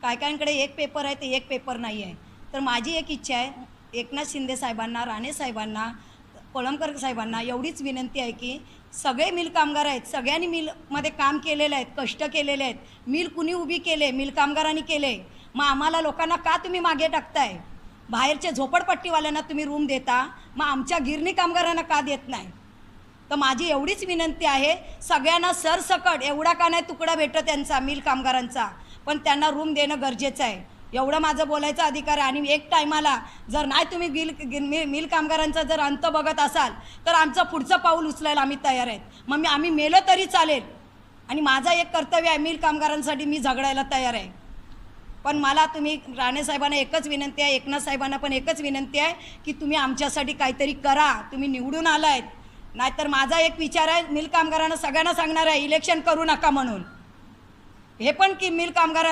काय कायांकडे एक पेपर आहे ते एक पेपर नाही आहे. तर माझी एक इच्छा आहे, एकनाथ शिंदे साहेबांना, राणे साहेबांना, कोळंबकर साहेबांना एवढीच विनंती आहे की सगळे मिल कामगार आहेत, सगळ्यांनी मिलमध्ये काम केलेलं आहेत, कष्ट केलेले आहेत. मिल कुणी उभी केले? मिल कामगारांनी केले. मग आम्हाला लोकांना का तुम्ही मागे टाकताय? बाहेरच्या झोपडपट्टीवाल्यांना तुम्ही रूम देता, मग आमच्या गिरणी कामगारांना का देत नाही? तर माझी एवढीच विनंती आहे, सगळ्यांना सरसकट एवढा का नाही तुकडा भेटतो त्यांचा मिल कामगारांचा, पण त्यांना रूम देणं गरजेचं आहे. एवढं माझं बोलायचा अधिकार आहे. आणि एक टायमाला जर नाही तुम्ही मिल कामगारांचा जर अंत बघत असाल तर आमचं पुढचं पाऊल उचलायला आम्ही तयार आहेत. मग आम्ही मेलो तरी चालेल. आणि माझं एक कर्तव्य आहे, मिल कामगारांसाठी मी झगडायला तयार आहे. पण मला तुम्ही राणे साहेबांना एकच विनंती आहे, एकनाथ साहेबांना पण एकच विनंती आहे की तुम्ही आमच्यासाठी काहीतरी करा. तुम्ही निवडून आलायत. नाहीतर माझा एक विचार आहे, मिल कामगारांना सगळ्यांना सांगणार आहे इलेक्शन करू नका म्हणून. हे पण की मिल कामगारांनी